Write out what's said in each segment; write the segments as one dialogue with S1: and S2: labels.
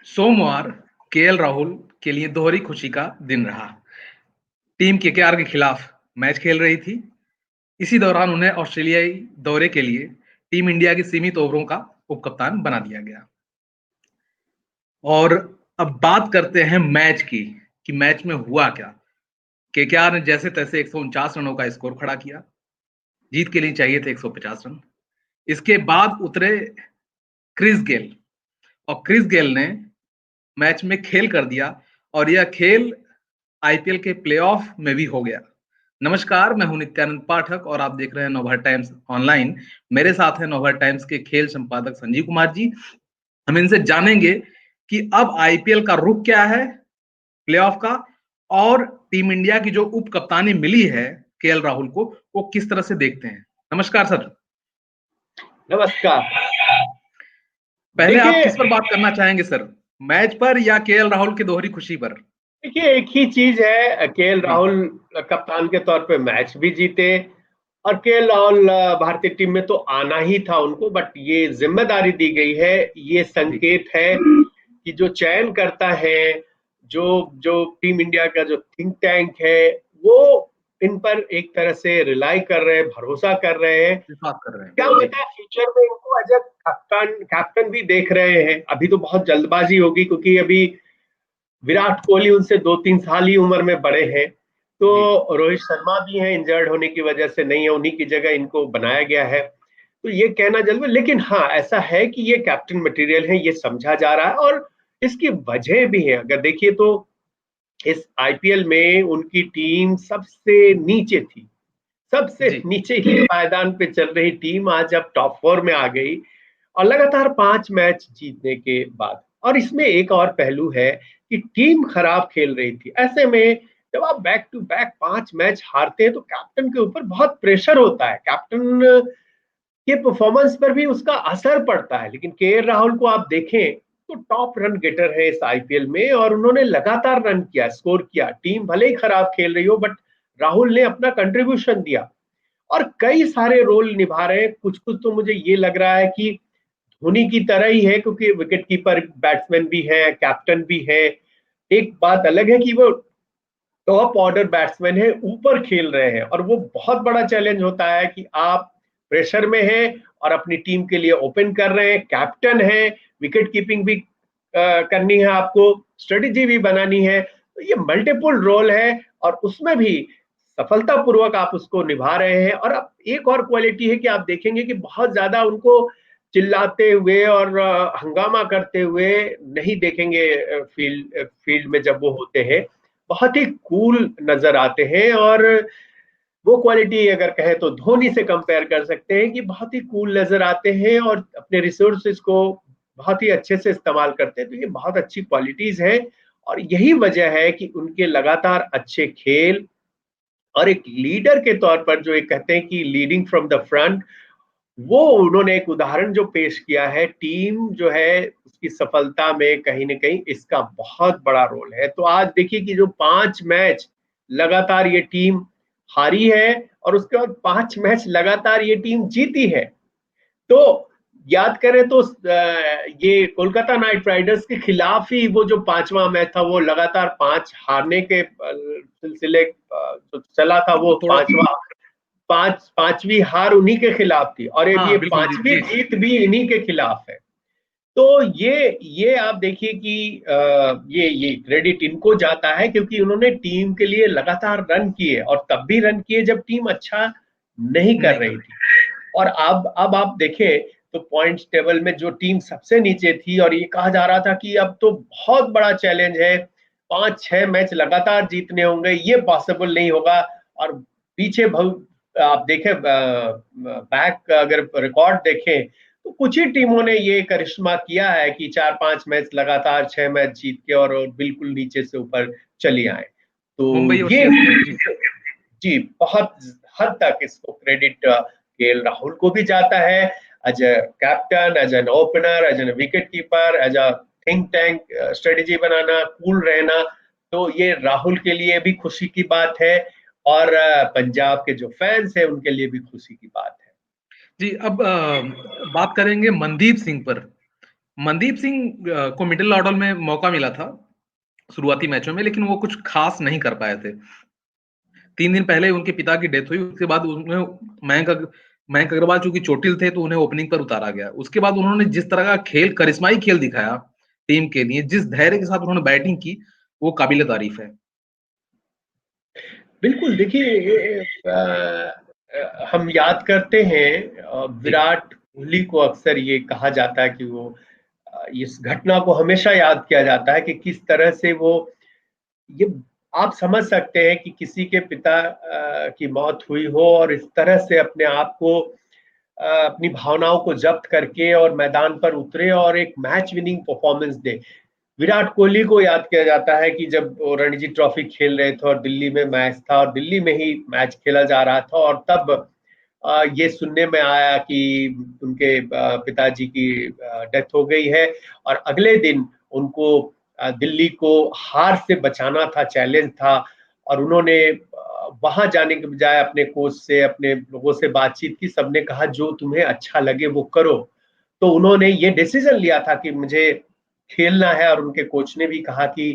S1: सोमवार केएल राहुल के लिए दोहरी खुशी का दिन रहा। टीम केकेआर के खिलाफ मैच खेल रही थी। इसी दौरान उन्हें ऑस्ट्रेलियाई दौरे के लिए टीम इंडिया की सीमित ओवरों का उपकप्तान बना दिया गया। और अब बात करते हैं मैच की कि मैच में हुआ क्या। केकेआर ने जैसे तैसे 149 रनों का स्कोर खड़ा किया। जीत के लिए चाहिए थे 150 रन। इसके बाद उतरे क्रिस गेल, और क्रिस गेल ने मैच में खेल कर दिया, और यह खेल आईपीएल के प्लेऑफ में भी हो गया। नमस्कार, मैं हूं नित्यानंद पाठक और आप देख रहे हैं नवभारत टाइम्स ऑनलाइन। मेरे साथ हैं नवभारत टाइम्स के खेल संपादक संजीव कुमार जी। हम इनसे जानेंगे कि अब आईपीएल का रुख क्या है, प्लेऑफ का, और टीम इंडिया की जो उप कप्तानी मिली है केएल राहुल को, वो किस तरह से देखते हैं। नमस्कार सर।
S2: नमस्कार।
S1: पहले आप
S2: देखिए
S1: किस पर बात करना चाहेंगे सर, मैच पर या केएल राहुल की दोहरी खुशी पर?
S2: देखिए एक ही चीज है, केएल
S1: जी
S2: राहुल कप्तान के तौर पे मैच भी जीते और केएल राहुल भारतीय टीम में तो आना ही था उनको, बट ये जिम्मेदारी दी गई है। ये
S1: जी
S2: संकेत है कि जो चयन करता है, जो जो टीम इंडिया का जो थिंक टैंक है, वो इन पर एक तरह से रिलाई कर रहे हैं, भरोसा कर रहे हैं।
S1: विश्वास कर रहे
S2: क्या
S1: हैं। जी
S2: पता है फ्यूचर में इनको एज अ कैप्टन भी देख रहे हैं। अभी तो बहुत जल्दबाजी होगी क्योंकि अभी विराट कोहली उनसे 2-3 साल ही उम्र में बड़े हैं।
S1: जी
S2: तो रोहित शर्मा भी हैं, इंजर्ड होने की वजह से नहीं है, उन्हीं की जगह इनको बनाया गया है। तो ये कहना जल्द, लेकिन हाँ ऐसा है कि ये कैप्टन मटेरियल है, ये समझा जा रहा है और इसकी वजह भी है। अगर देखिए तो इस आईपीएल में उनकी टीम सबसे नीचे थी, सबसे
S1: जी
S2: नीचे ही पायदान पे चल रही टीम आज अब टॉप 4 में आ गई और लगातार 5 मैच जीतने के बाद। और इसमें एक और पहलू है कि टीम खराब खेल रही थी। ऐसे में जब आप बैक टू बैक 5 मैच हारते हैं तो कैप्टन के ऊपर बहुत प्रेशर होता है, कैप्टन के परफॉर्मेंस पर भी उसका असर पड़ता है। लेकिन केएल राहुल को आप देखें तो टॉप रन गेटर है इस आईपीएल में और उन्होंने लगातार रन किया, स्कोर किया। टीम भले ही खराब खेल रही हो बट राहुल ने अपना कंट्रीब्यूशन दिया और कई सारे रोल निभा रहे हैं। कुछ कुछ तो मुझे ये लग रहा है कि धोनी की तरह ही है, क्योंकि विकेट कीपर बैट्समैन भी है, कैप्टन भी है। एक बात अलग है कि वो टॉप ऑर्डर बैट्समैन है, ऊपर खेल रहे हैं और वो बहुत बड़ा चैलेंज होता है कि आप प्रेशर में हैं और अपनी टीम के लिए ओपन कर रहे हैं, कैप्टन है, विकेट कीपिंग भी करनी है, आपको स्ट्रेटेजी भी बनानी है। तो ये मल्टीपल रोल है और उसमें भी सफलतापूर्वक आप उसको निभा रहे हैं। और अब एक और क्वालिटी है कि आप देखेंगे कि बहुत ज्यादा उनको चिल्लाते हुए और हंगामा करते हुए नहीं देखेंगे। फील्ड में जब वो होते हैं बहुत ही कूल नजर आते हैं और वो क्वालिटी अगर कहें तो धोनी से कंपेयर कर सकते हैं कि बहुत ही कूल नजर आते हैं और अपने रिसोर्सेज को बहुत ही अच्छे से इस्तेमाल करते हैं। तो ये बहुत अच्छी क्वालिटीज है और यही वजह है कि उनके लगातार अच्छे खेल और एक लीडर के तौर पर जो एक कहते हैं कि लीडिंग फ्रॉम द फ्रंट, वो उन्होंने एक उदाहरण जो पेश किया है, टीम जो है उसकी सफलता में कहीं ना कहीं इसका बहुत बड़ा रोल है। तो आज देखिए कि जो 5 मैच लगातार ये टीम हारी है और उसके बाद 5 मैच लगातार ये टीम जीती है। तो याद करें तो ये कोलकाता नाइट राइडर्स के खिलाफ ही वो जो 5वां मैच था, वो लगातार 5 हारने के सिलसिले जो चला था, वो
S1: वो थोड़ा।
S2: पांचवी हार उन्हीं के खिलाफ थी और अब
S1: हाँ
S2: ये
S1: बिल्कुल जी
S2: पांचवी
S1: जी।
S2: जीत भी इन्हीं के खिलाफ है। तो ये आप देखिए कि ये क्रेडिट इनको जाता है क्योंकि उन्होंने टीम के लिए लगातार रन किए और तब भी रन किए जब टीम अच्छा नहीं कर
S1: नहीं कर
S2: रही
S1: रहे।
S2: थी। और अब आप देखें तो पॉइंट्स टेबल में जो टीम सबसे नीचे थी और ये कहा जा रहा था कि अब तो बहुत बड़ा चैलेंज है, 5-6 मैच लगातार जीतने होंगे, ये पॉसिबल नहीं होगा। और पीछे आप देखें, बैक अगर रिकॉर्ड देखें तो कुछ ही टीमों ने ये करिश्मा किया है कि 4-5 मैच लगातार 6 मैच जीत के और बिल्कुल नीचे से ऊपर चली आए। तो
S1: मुंबई और
S2: ये
S1: सीएसके जी।
S2: जी बहुत हद तक इसको क्रेडिट केएल राहुल को भी जाता है, as a captain, as an opener, as an wicket keeper, as a think tank, strategy बनाना, कूल रहना। तो ये राहुल के लिए भी खुशी की बात है और पंजाब के जो फैंस हैं उनके लिए भी खुशी की बात है।
S1: जी अब बात करेंगे मनदीप सिंह पर। मनदीप सिंह को मिडिल ऑर्डर में मौका मिला था शुरुआती मैचों में, लेकिन वो कुछ खास नहीं कर पाए थे। 3 दिन पहले उनके पिता की डेथ हुई, उसके बाद उन्हें मयंक अग्रवाल चूंकि चोटिल थे तो उन्हें ओपनिंग पर उतारा गया। उसके बाद उन्होंने जिस तरह का खेल, करिश्माई खेल दिखाया टीम के लिए, जिस धैर्य के साथ उन्होंने बैटिंग की, वो काबिले तारीफ है।
S2: बिल्कुल, देखिए हम याद करते हैं विराट कोहली को अक्सर ये कहा जाता है कि वो इस घटना को हमेशा याद किया जाता है कि किस तरह से वो ये आप समझ सकते हैं कि किसी के पिता की मौत हुई हो और इस तरह से अपने आप को अपनी भावनाओं को जब्त करके और मैदान पर उतरे और एक मैच विनिंग परफॉर्मेंस दे। विराट कोहली को याद किया जाता है कि जब वो रणजी ट्रॉफी खेल रहे थे और दिल्ली में मैच था और दिल्ली में ही मैच खेला जा रहा था और तब ये सुनने में आया कि उनके पिताजी की डेथ हो गई है और अगले दिन उनको दिल्ली को हार से बचाना था, चैलेंज था और उन्होंने वहां जाने के बजाय अपने कोच से, अपने लोगों से बातचीत की। सबने कहा जो तुम्हें अच्छा लगे वो करो। तो उन्होंने ये डिसीजन लिया था कि मुझे खेलना है और उनके कोच ने भी कहा कि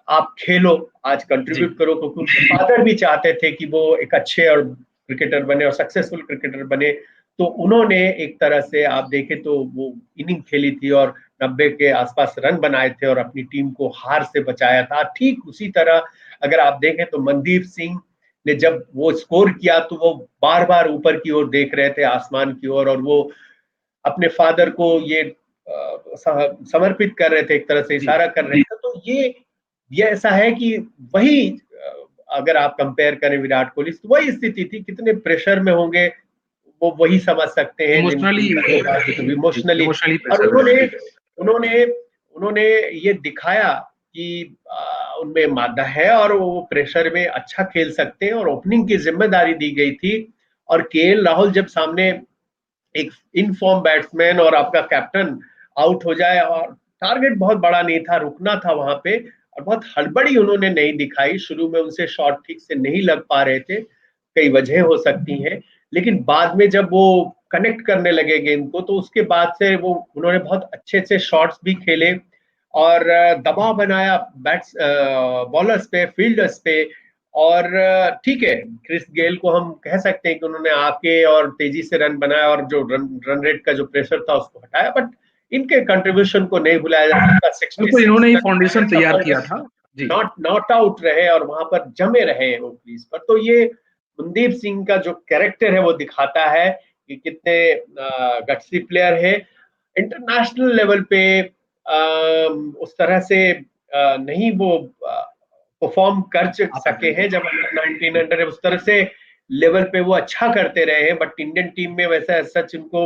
S2: आप खेलो, आज कंट्रीब्यूट करो, क्योंकि उनके फादर भी चाहते थे कि वो एक अच्छे और क्रिकेटर बने और सक्सेसफुल क्रिकेटर बने। तो उन्होंने एक तरह से आप देखें तो वो इनिंग खेली थी और 90 के आसपास रन बनाए थे और अपनी टीम को हार से बचाया था। ठीक उसी तरह अगर आप देखें तो मनदीप सिंह ने जब वो स्कोर किया तो वो बार बार ऊपर की ओर देख रहे थे, आसमान की ओर, और वो अपने फादर को ये समर्पित कर रहे थे, एक तरह से इशारा कर रहे थे। तो ये ऐसा है कि वही अगर आप कंपेयर करें विराट कोहली तो वही स्थिति थी। कितने प्रेशर में होंगे वो वही समझ सकते हैं
S1: इमोशनली
S2: इमोशनली। और
S1: प्रेशर में।
S2: उन्होंने उन्होंने ये दिखाया कि उनमें मादा है और वो प्रेशर में अच्छा खेल सकते हैं और ओपनिंग की जिम्मेदारी दी गई थी। और केएल राहुल जब सामने एक इन फॉर्म बैट्समैन और आपका कैप्टन आउट हो जाए और टारगेट बहुत बड़ा नहीं था, रुकना था वहां पे, और बहुत हड़बड़ी उन्होंने नहीं दिखाई। शुरू में उनसे शॉट ठीक से नहीं लग पा रहे थे, कई वजह हो सकती हैं, लेकिन बाद में जब वो कनेक्ट करने लगे गेंद को तो उसके बाद से वो उन्होंने बहुत अच्छे अच्छे शॉट्स भी खेले और दबाव बनाया बैट्स बॉलर्स पे, फील्डर्स पे। और ठीक है, क्रिस गेल को हम कह सकते हैं कि उन्होंने आके और तेजी से रन बनाया और जो रन रेट का जो प्रेशर था उसको हटाया, बट इनके कंट्रीब्यूशन को नहीं भुलाया जा सकता। 66
S1: इन्होंने ही फाउंडेशन तैयार किया था जी।
S2: नॉट नॉट आउट रहे और वहां पर जमे रहे वो क्रीज पर। तो ये मनदीप सिंह का जो कैरेक्टर है वो दिखाता है कि कितने गट्सी प्लेयर है। इंटरनेशनल लेवल पे उस तरह से नहीं वो परफॉर्म कर सके हैं जब अंडर 19 अंडर उस तरह से लेवल पे वो अच्छा करते रहे हैं, बट इंडियन टीम में वैसा सच इनको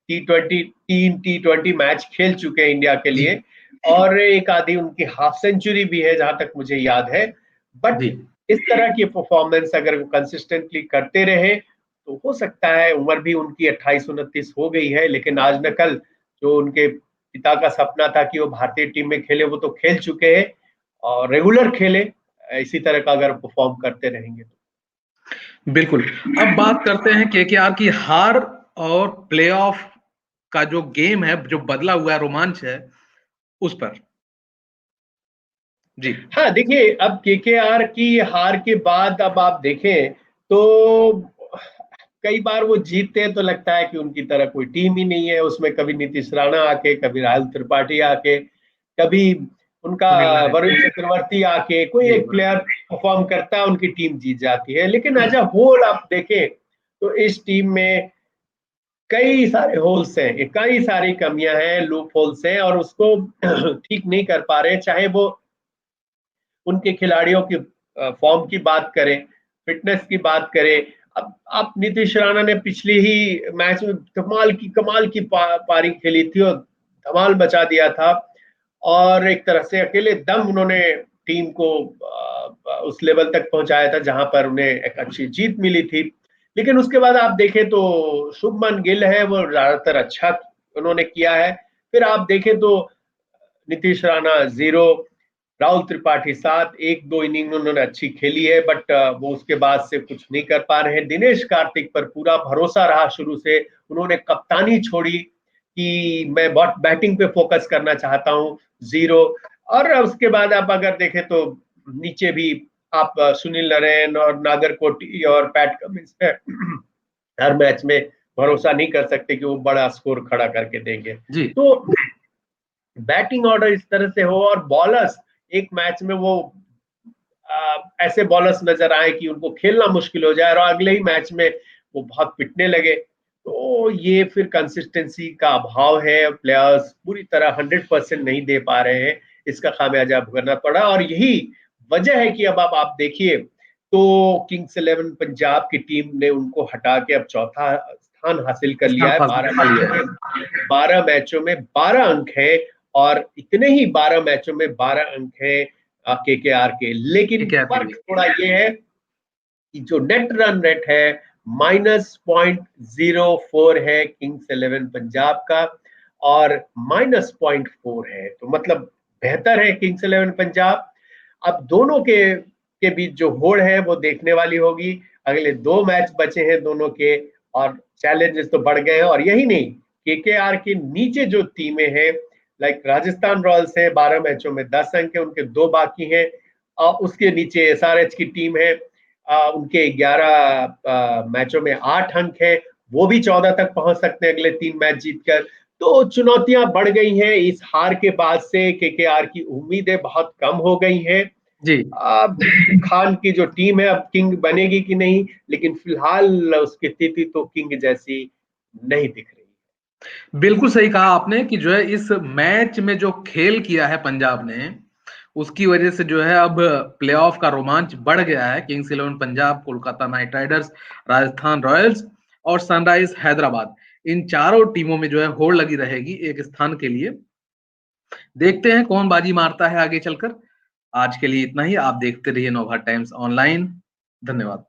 S2: T20 मैच खेल चुके हैं इंडिया के लिए और एक आधी उनकी हाफ सेंचुरी भी है जहां तक मुझे याद है। बट इस तरह की परफॉर्मेंस अगर वो कंसिस्टेंटली करते रहे तो हो सकता है, उम्र भी उनकी 28-29 हो गई है, लेकिन आज न कल जो उनके पिता का सपना था कि वो भारतीय टीम में खेले वो तो खेल चुके हैं और रेगुलर खेले। इसी तरह का अगर परफॉर्म करते रहेंगे तो
S1: बिल्कुल। अब बात करते हैं केकेआर की हार और प्लेऑफ का जो गेम है, जो बदला हुआ है, रोमांच है उस पर जी।
S2: हाँ, देखिए अब केकेआर की हार के बाद अब आप देखें तो कई बार वो जीतते हैं तो लगता है कि उनकी तरह कोई टीम ही नहीं है उसमें। कभी नीतीश राणा आके, कभी राहुल त्रिपाठी आके, कभी उनका वरुण चक्रवर्ती आके, कोई एक प्लेयर परफॉर्म करता है, उनकी टीम जीत जाती है। लेकिन एज अ होल आप देखें तो इस टीम में कई सारे होल्स हैं, कई सारी कमियां हैं, लूप होल्स हैं और उसको ठीक नहीं कर पा रहे। चाहे वो उनके खिलाड़ियों की फॉर्म की बात करें, फिटनेस की बात करें। अब आप नीतीश राणा ने पिछली ही मैच में कमाल की पारी खेली थी और धमाल मचा दिया था और एक तरह से अकेले दम उन्होंने टीम को उस लेवल तक पहुंचाया था जहां पर उन्हें एक अच्छी जीत मिली थी। लेकिन उसके बाद आप देखें तो शुभमन गिल है वो ज्यादातर अच्छा उन्होंने किया है। फिर आप देखें तो नीतीश राणा 0, राहुल त्रिपाठी 7, 1-2 इनिंग उन्होंने अच्छी खेली है, बट वो उसके बाद से कुछ नहीं कर पा रहे हैं। दिनेश कार्तिक पर पूरा भरोसा रहा शुरू से, उन्होंने कप्तानी छोड़ी कि मैं बैटिंग पे फोकस करना चाहता हूं, 0। और उसके बाद आप अगर देखें तो नीचे भी आप सुनील नरेन और नागरकोटी और पैट कमिंस पे हर मैच में भरोसा नहीं कर सकते कि वो बड़ा स्कोर खड़ा करके देंगे।
S1: जी
S2: तो बैटिंग ऑर्डर इस तरह से हो और बॉलर्स एक मैच में वो ऐसे बॉलर्स नजर आए कि उनको खेलना मुश्किल हो जाए और अगले ही मैच में वो बहुत पिटने लगे, तो ये फिर कंसिस्टेंसी का अभाव है। प्लेयर्स पूरी तरह 100% नहीं दे पा रहे हैं, इसका खामियाजा भुगतना पड़ा। और यही वजह है कि अब आप देखिए तो किंग्स 11 पंजाब की टीम ने उनको हटा के अब चौथा स्थान हासिल कर लिया
S1: स्थान
S2: है।
S1: पा लिया है।
S2: 12 मैचों में 12 अंक है और इतने ही 12 मैचों में 12 अंक है केकेआर के। लेकिन
S1: ठीक है फिर
S2: फर्क थोड़ा ये है कि जो नेट रन रेट है -0.04 है किंग्स 11 पंजाब का और -0.4 है, तो मतलब बेहतर है किंग्स 11 पंजाब। अब दोनों के बीच जो होड़ है वो देखने वाली होगी। अगले 2 मैच बचे हैं दोनों के और चैलेंजेस तो बढ़ गए हैं। और यही नहीं, केकेआर के नीचे जो टीमें हैं लाइक राजस्थान रॉयल्स है, 12 मैचों में 10 अंक है, उनके 2 बाकी हैं। उसके नीचे एसआरएच की टीम है, उनके 11 मैचों में 8 अंक है, वो भी 14 तक पहुंच सकते हैं अगले 3 मैच जीतकर। तो चुनौतियां बढ़ गई हैं इस हार के बाद से, केकेआर की उम्मीदें बहुत कम हो गई हैं।
S1: जी
S2: अब खान की जो टीम है अब किंग बनेगी कि नहीं, लेकिन फिलहाल उसकी स्थिति तो किंग जैसी नहीं दिख रही।
S1: बिल्कुल सही कहा आपने कि जो है इस मैच में जो खेल किया है पंजाब ने, उसकी वजह से जो है अब प्लेऑफ का रोमांच बढ़ गया है। Kings 11 Punjab, Kolkata night Riders, Rajasthan Royals और सनराइज हैदराबाद, इन चारों टीमों में जो है होड़ लगी रहेगी एक स्थान के लिए। देखते हैं कौन बाजी मारता है आगे चलकर। आज के लिए इतना ही। आप देखते रहिए नवभारत टाइम्स ऑनलाइन। धन्यवाद।